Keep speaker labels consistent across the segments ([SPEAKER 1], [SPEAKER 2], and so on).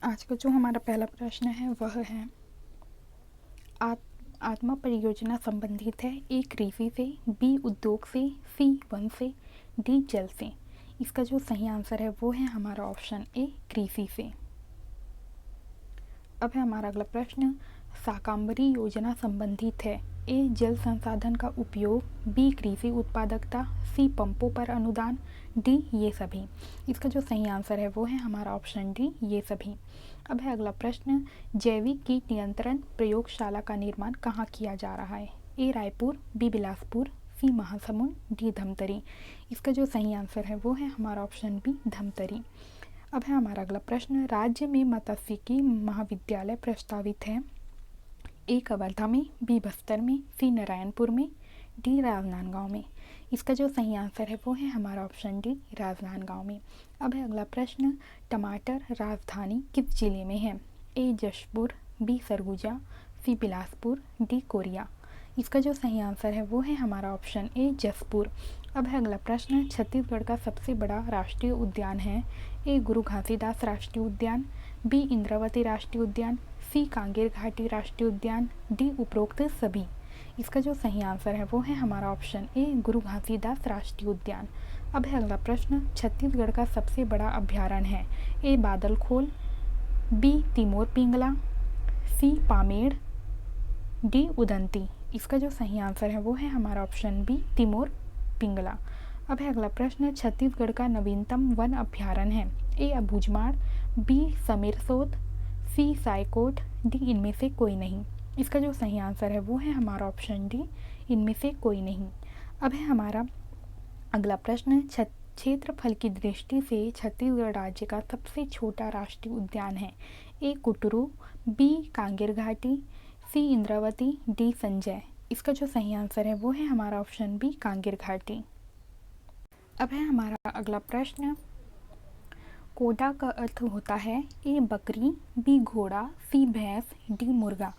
[SPEAKER 1] आज का जो हमारा पहला प्रश्न है वह है आत्मा परियोजना संबंधित है। ए कृषि से, बी उद्योग से, सी वन से, डी जल से। इसका जो सही आंसर है वो है हमारा ऑप्शन ए कृषि से। अब है हमारा अगला प्रश्न, शाकंभरी योजना संबंधित है। ए जल संसाधन का उपयोग, बी कृषि उत्पादकता, सी पंपों पर अनुदान, डी ये सभी। इसका जो सही आंसर है वो है हमारा ऑप्शन डी ये सभी। अब है अगला प्रश्न, जैविक कीट नियंत्रण प्रयोगशाला का निर्माण कहाँ किया जा रहा है। ए रायपुर, बी बिलासपुर, सी महासमुंद, डी धमतरी। इसका जो सही आंसर है वो है हमारा ऑप्शन बी धमतरी। अब है हमारा अगला प्रश्न, राज्य में मत्स्यिकी महाविद्यालय प्रस्तावित है। ए कवर्धा में, बी बस्तर में, सी नारायणपुर में, डी राजनांदगांव में। इसका जो सही आंसर है वो है हमारा ऑप्शन डी राजनांदगांव में। अब है अगला प्रश्न, टमाटर राजधानी किस जिले में है। ए जशपुर, बी सरगुजा, सी बिलासपुर, डी कोरिया। इसका जो सही आंसर है वो है हमारा ऑप्शन ए जसपुर। अब है अगला प्रश्न, छत्तीसगढ़ का सबसे बड़ा राष्ट्रीय उद्यान है। ए गुरु घासीदास राष्ट्रीय उद्यान, बी इंद्रावती राष्ट्रीय उद्यान, सी कांगेर घाटी राष्ट्रीय उद्यान, डी उपरोक्त सभी। इसका जो सही आंसर है वो है हमारा ऑप्शन ए गुरु घासीदास राष्ट्रीय उद्यान। अब है अगला प्रश्न, छत्तीसगढ़ का सबसे बड़ा अभ्यारण्य है। ए बादलखोल, बी तिमोर पिंगला, सी पामेड़, डी उदंती। इसका जो सही आंसर है वो है हमारा ऑप्शन बी तिमोर पिंगला। अब है अगला प्रश्न, छत्तीसगढ़ का नवीनतम वन अभ्यारण्य है। ए अबूझमाड़, बी समीरसोत, सी सायकोट, डी इनमें से कोई नहीं। इसका जो सही आंसर है वो है हमारा ऑप्शन डी इनमें से कोई नहीं। अब है हमारा अगला प्रश्न, क्षेत्रफल की दृष्टि से छत्तीसगढ़ राज्य का सबसे छोटा राष्ट्रीय उद्यान है। ए कुटरू, बी कांगेर घाटी, सी इंद्रावती, डी संजय। इसका जो सही आंसर है वो है हमारा ऑप्शन बी कांगेर घाटी। अब है हमारा अगला प्रश्न, कोडा का अर्थ होता है। ए बकरी, बी घोड़ा, सी भैंस, डी मुर्गा।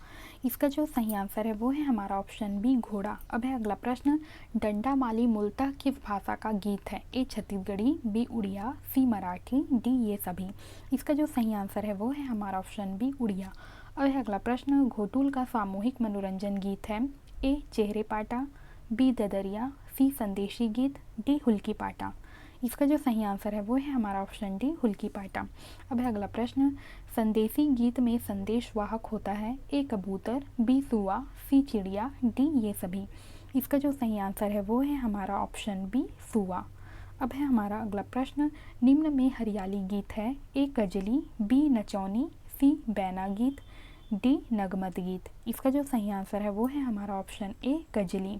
[SPEAKER 1] इसका जो सही आंसर है वो है हमारा ऑप्शन बी घोड़ा। अब है अगला प्रश्न, डंडा माली मूलतः किस भाषा का गीत है। ए छत्तीसगढ़ी, बी उड़िया, सी मराठी, डी ये सभी। इसका जो सही आंसर है वो है हमारा ऑप्शन बी उड़िया। अब है अगला प्रश्न, घोटुल का सामूहिक मनोरंजन गीत है। ए चेहरे पाटा, बी ददरिया, सी संदेशी गीत, डी हुल्की पाटा। इसका जो सही आंसर है वो है हमारा ऑप्शन डी हुल्की पाटा। अब है अगला प्रश्न, संदेशी गीत में संदेश वाहक होता है। ए कबूतर, बी सुआ, सी चिड़िया, डी ये सभी। इसका जो सही आंसर है वो है हमारा ऑप्शन बी सुआ। अब है हमारा अगला प्रश्न, निम्न में हरियाली गीत है। ए कजली, बी नचौनी, सी बैना गीत, डी नगमत गीत। इसका जो सही आंसर है वो है हमारा ऑप्शन ए कजली।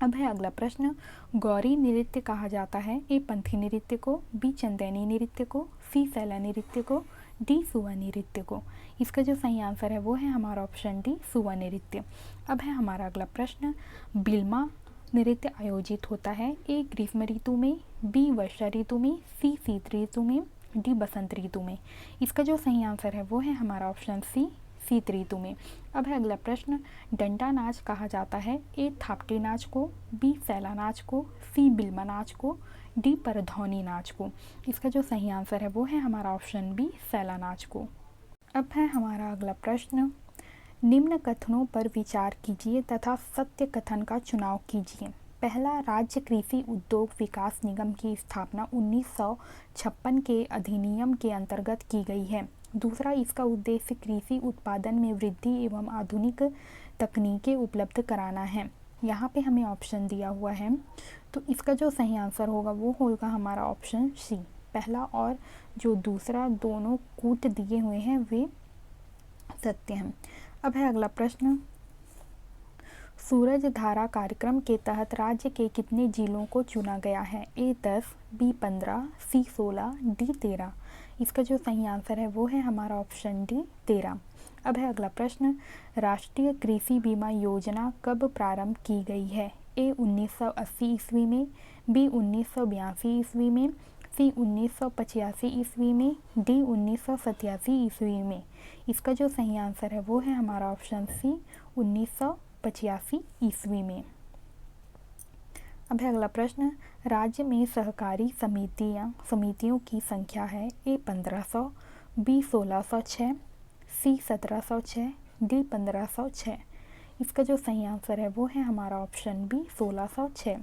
[SPEAKER 1] अब है अगला प्रश्न, गौरी नृत्य कहा जाता है। ए पंथी नृत्य को, बी चंदैनी नृत्य को, सी सैला नृत्य को, डी सुआ नृत्य को। इसका जो सही आंसर है वो है हमारा ऑप्शन डी सुआ नृत्य। अब है हमारा अगला प्रश्न, बिल्मा नृत्य आयोजित होता है। ए ग्रीष्म ऋतु में, बी वर्षा ऋतु में, सी शीत ऋतु में, डी बसंत ऋतु में। इसका जो सही आंसर है वो है हमारा ऑप्शन सी शीत ऋतु में। अब है अगला प्रश्न, डंडा नाच कहा जाता है। ए थापटी नाच को, बी सैला नाच को, सी बिल्मा नाच को, डी परधौनी नाच को। इसका जो सही आंसर है वो है हमारा ऑप्शन बी सैला नाच को। अब है हमारा अगला प्रश्न, निम्न कथनों पर विचार कीजिए तथा सत्य कथन का चुनाव कीजिए। पहला, राज्य कृषि उद्योग विकास निगम की स्थापना 1956 के अधिनियम के अंतर्गत की गई है। दूसरा, इसका उद्देश्य कृषि उत्पादन में वृद्धि एवं आधुनिक तकनीकें उपलब्ध कराना है। यहाँ पे हमें ऑप्शन दिया हुआ है, तो इसका जो सही आंसर होगा वो होगा हमारा ऑप्शन सी। पहला और जो दूसरा दोनों कूट दिए हुए हैं वे सत्य हैं। अब है अगला प्रश्न, सूरज धारा कार्यक्रम के तहत राज्य के कितने जिलों को चुना गया है। ए 10, बी 15, सी 16, डी 13। इसका जो सही आंसर है वो है हमारा ऑप्शन डी 13। अब है अगला प्रश्न, राष्ट्रीय कृषि बीमा योजना कब प्रारंभ की गई है। ए 1980 ईस्वी में, बी 1982 ईस्वी में, सी 1985 ईस्वी में, डी 1987 ईस्वी में। इसका जो सही आंसर है वो है हमारा ऑप्शन सी 1985 ईस्वी में। अब है अगला प्रश्न, राज्य में सहकारी समितियों की संख्या है। ए 1500, बी 1606, सी 1706, डी 1506। इसका जो सही आंसर है वो है हमारा ऑप्शन बी 1606।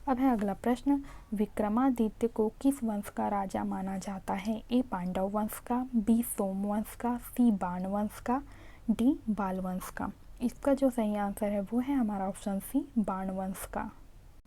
[SPEAKER 1] अब है अगला प्रश्न, विक्रमादित्य को किस वंश का राजा माना जाता है? ए पांडव वंश का, बी सोमवंश का, सी बाण वंश का, डी बाल वंश का। इसका जो सही आंसर है वो है हमारा ऑप्शन सी बाण वंश का।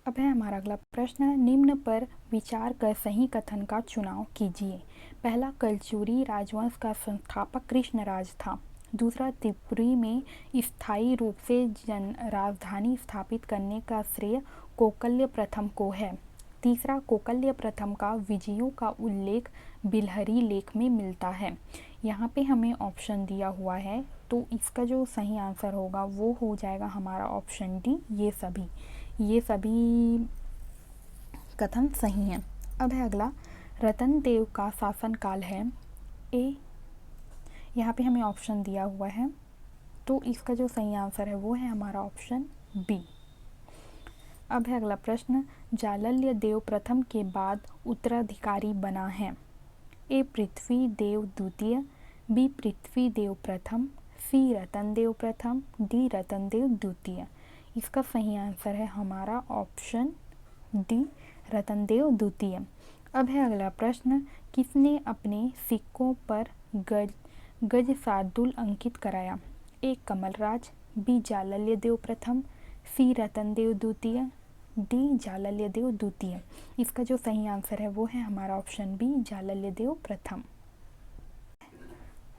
[SPEAKER 1] अब है हमारा अगला प्रश्न, निम्न पर विचार कर सही कथन का चुनाव कीजिए। पहला, कलचुरी राजवंश का संस्थापक कृष्णराज था। दूसरा, त्रिपुरी में स्थायी रूप से राजधानी स्थापित करने का श्रेय कोकल्य प्रथम को है। तीसरा, कोकल्य प्रथम का विजयों का उल्लेख बिलहरी लेख में मिलता है। यहाँ पे हमें ऑप्शन दिया हुआ है, तो इसका जो सही आंसर होगा वो हो जाएगा हमारा ऑप्शन डी, ये सभी कथन सही हैं। अब है अगला, रतन देव का शासनकाल है। ए, यहाँ पे हमें ऑप्शन दिया हुआ है, तो इसका जो सही आंसर है वो है हमारा ऑप्शन बी। अब है अगला प्रश्न, जालल्य देव प्रथम के बाद उत्तराधिकारी बना है। ए पृथ्वी देव द्वितीय, बी पृथ्वी देव प्रथम, सी रतन देव प्रथम, डी रतन देव द्वितीय। इसका सही आंसर है हमारा ऑप्शन डी, रतन देव द्वितीय। अब है अगला प्रश्न, किसने अपने सिक्कों पर गज शार्दुल अंकित कराया? ए कमलराज, बी जालल्य देव प्रथम, सी रतन देव द्वितीय, डी जालल्य देव द्वितीय। इसका जो सही आंसर है वो है हमारा ऑप्शन बी, जालल्य देव प्रथम।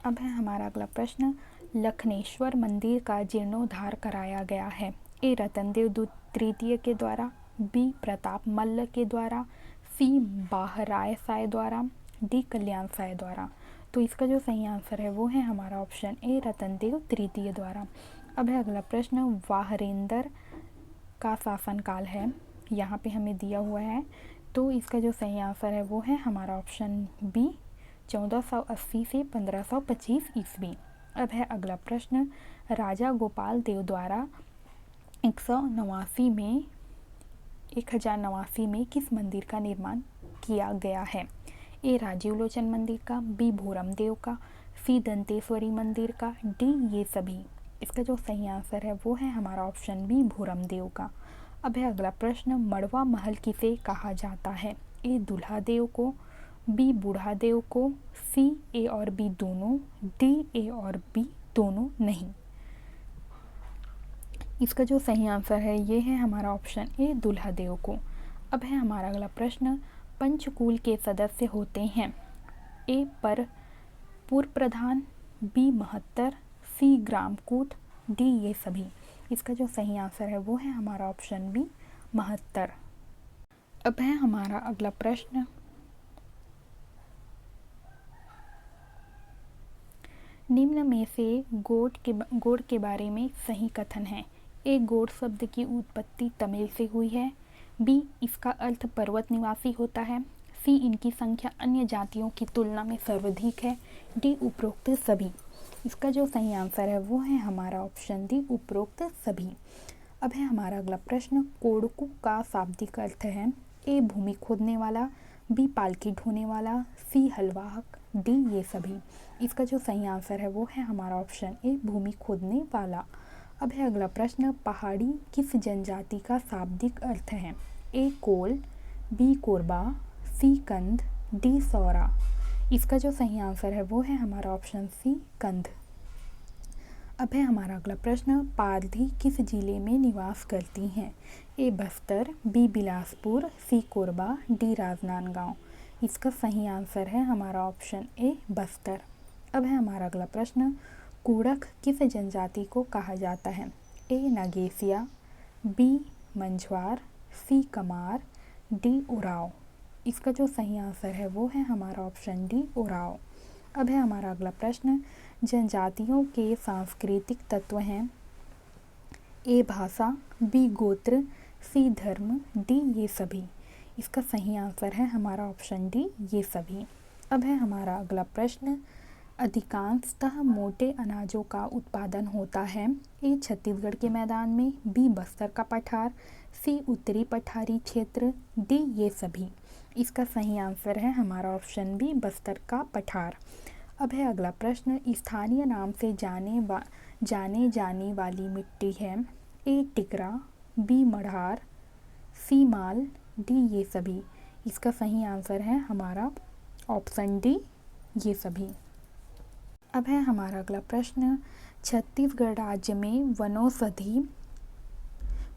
[SPEAKER 1] अब है हमारा अगला प्रश्न, लखनेश्वर मंदिर का जीर्णोद्धार कराया गया है। ए रतनदेव तृतीय के द्वारा, बी प्रताप मल्ल के द्वारा, सी बाहराय साय द्वारा, डी कल्याण साय द्वारा। तो इसका जो सही आंसर है वो है हमारा ऑप्शन ए, रतनदेव तृतीय द्वारा। अब है अगला प्रश्न, वाहरेंद्र का शासनकाल है, यहाँ पे हमें दिया हुआ है, तो इसका जो सही आंसर है वो है हमारा ऑप्शन बी, 1480 से 1525 ईस्वी। अब है अगला प्रश्न, राजा गोपाल देव द्वारा 1089 में किस मंदिर का निर्माण किया गया है? ए राजीव लोचन मंदिर का, बी भूरम देव का, सी दंतेश्वरी मंदिर का, डी ये सभी। इसका जो सही आंसर है वो है हमारा ऑप्शन बी, भूरम देव का। अब है अगला प्रश्न, मड़वा महल किसे कहा जाता है? ए दूल्हा देव को, बी बूढ़ा देव को, सी ए और बी दोनों, डी ए और बी दोनों नहीं। इसका जो सही आंसर है ये है हमारा ऑप्शन ए, दूल्हा देव को। अब है हमारा अगला प्रश्न, पंचकूल के सदस्य होते हैं। ए पर पूर्व प्रधान, बी महत्तर, सी ग्रामकूट, डी ये सभी। इसका जो सही आंसर है वो है हमारा ऑप्शन बी, महत्तर। अब है हमारा अगला प्रश्न, निम्न में से गोड के बारे में सही कथन है। ए गोड शब्द की उत्पत्ति तमिल से हुई है, बी इसका अर्थ पर्वत निवासी होता है, सी इनकी संख्या अन्य जातियों की तुलना में सर्वाधिक है, डी उपरोक्त सभी। इसका जो सही आंसर है वो है हमारा ऑप्शन डी, उपरोक्त सभी। अब है हमारा अगला प्रश्न, कोडकू का शाब्दिक अर्थ है। ए भूमि खोदने वाला, बी पालकी ढोने वाला, सी हलवाहक, डी ये सभी। इसका जो सही आंसर है वो है हमारा ऑप्शन ए, भूमि खोदने वाला। अब है अगला प्रश्न, पहाड़ी किस जनजाति का शाब्दिक अर्थ है? ए कोल, बी कोरबा, सी कंद, डी सौरा। इसका जो सही आंसर है वो है हमारा ऑप्शन सी, कंद। अब है हमारा अगला प्रश्न, पारधी किस जिले में निवास करती हैं? ए बस्तर, बी बिलासपुर, सी कोरबा, डी राजनांदगांव। इसका सही आंसर है हमारा ऑप्शन ए, बस्तर। अब है हमारा अगला प्रश्न, कूड़क किस जनजाति को कहा जाता है? ए नागेसिया, बी मंझवार, सी कमार, डी उराव। इसका जो सही आंसर है वो है हमारा ऑप्शन डी, उराव। अब है हमारा अगला प्रश्न, जनजातियों के सांस्कृतिक तत्व हैं। ए भाषा, बी गोत्र, सी धर्म, डी ये सभी। इसका सही आंसर है हमारा ऑप्शन डी, ये सभी। अब है हमारा अगला प्रश्न, अधिकांशतः मोटे अनाजों का उत्पादन होता है। ए छत्तीसगढ़ के मैदान में, बी बस्तर का पठार, सी उत्तरी पठारी क्षेत्र, डी ये सभी। इसका सही आंसर है हमारा ऑप्शन बी, बस्तर का पठार। अब है अगला प्रश्न, स्थानीय नाम से जाने जाने वाली मिट्टी है। ए टिकरा, बी मढ़ार, सी माल, डी ये सभी। इसका सही आंसर है हमारा ऑप्शन डी ये सभी। अब है हमारा अगला प्रश्न, छत्तीसगढ़ राज्य में वनौषधि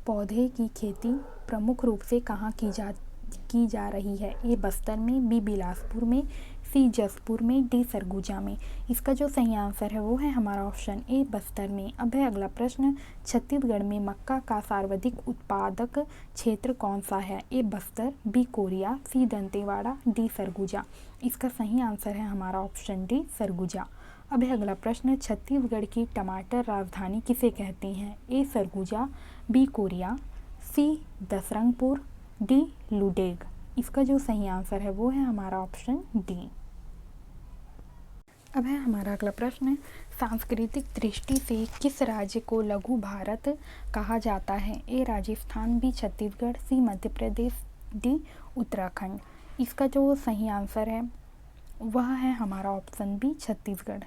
[SPEAKER 1] पौधे की खेती प्रमुख रूप से कहाँ की जा रही है। ए बस्तर में, बी बिलासपुर में, सी जसपुर में, डी सरगुजा में। इसका जो सही आंसर है वो है हमारा ऑप्शन ए बस्तर में। अब है अगला प्रश्न, छत्तीसगढ़ में मक्का का सर्वाधिक उत्पादक क्षेत्र कौन सा है। ए बस्तर, बी कोरिया, सी दंतेवाड़ा, डी सरगुजा। इसका सही आंसर है हमारा ऑप्शन डी सरगुजा। अब है अगला प्रश्न, छत्तीसगढ़ की टमाटर राजधानी किसे कहते हैं। ए सरगुजा, बी कोरिया, सी दसरंगपुर, डी लुडेग। इसका जो सही आंसर है वो है हमारा ऑप्शन डी। अब है हमारा अगला प्रश्न, सांस्कृतिक दृष्टि से किस राज्य को लघु भारत कहा जाता है। ए राजस्थान, बी छत्तीसगढ़, सी मध्य प्रदेश, डी उत्तराखंड। इसका जो सही आंसर है वह है हमारा ऑप्शन बी छत्तीसगढ़।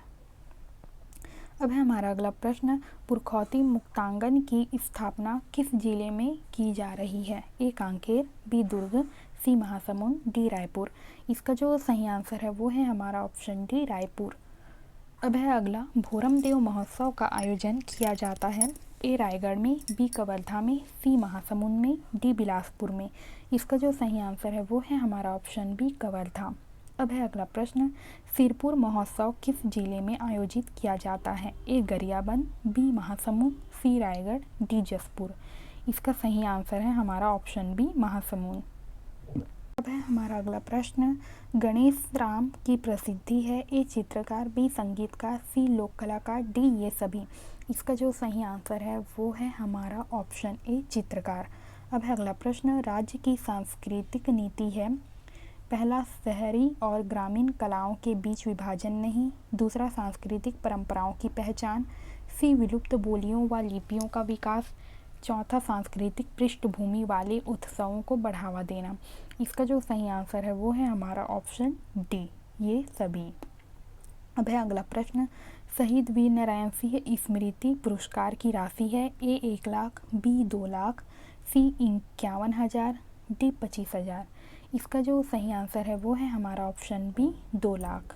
[SPEAKER 1] अब है हमारा अगला प्रश्न, पुरखौती मुक्तांगन की स्थापना किस जिले में की जा रही है। ए कांकेर, बी दुर्ग, सी महासमुंद, डी रायपुर। इसका जो सही आंसर है वो है हमारा ऑप्शन डी रायपुर। अब है अगला, भोरमदेव महोत्सव का आयोजन किया जाता है। ए रायगढ़ में, बी कवर्धा में, सी महासमुंद में, डी बिलासपुर में। इसका जो सही आंसर है वो है हमारा ऑप्शन बी कवर्धा। अब है अगला प्रश्न, सिरपुर महोत्सव किस जिले में आयोजित किया जाता है। ए गरियाबंद, बी महासमुंद, सी रायगढ़, डी जसपुर। इसका सही आंसर है हमारा ऑप्शन बी महासमुंद। अब है हमारा अगला प्रश्न, गणेश राम की प्रसिद्धि है। ए चित्रकार, बी संगीतकार, सी लोक कलाकार, डी ये सभी। इसका जो सही आंसर है वो है हमारा ऑप्शन ए चित्रकार। अब है अगला प्रश्न, राज्य की सांस्कृतिक नीति है। पहला, शहरी और ग्रामीण कलाओं के बीच विभाजन नहीं। दूसरा, सांस्कृतिक परंपराओं की पहचान। सी विलुप्त बोलियों व लिपियों का विकास। चौथा, सांस्कृतिक पृष्ठभूमि वाले उत्सवों को बढ़ावा देना। इसका जो सही आंसर है वो है हमारा ऑप्शन डी ये सभी। अब है अगला प्रश्न, शहीद वीर नारायण सिंह स्मृति पुरस्कार की राशि है। ए 1 लाख, बी 2 लाख, सी 51,000, डी 25,000। इसका जो सही आंसर है वो है हमारा ऑप्शन बी 2 लाख।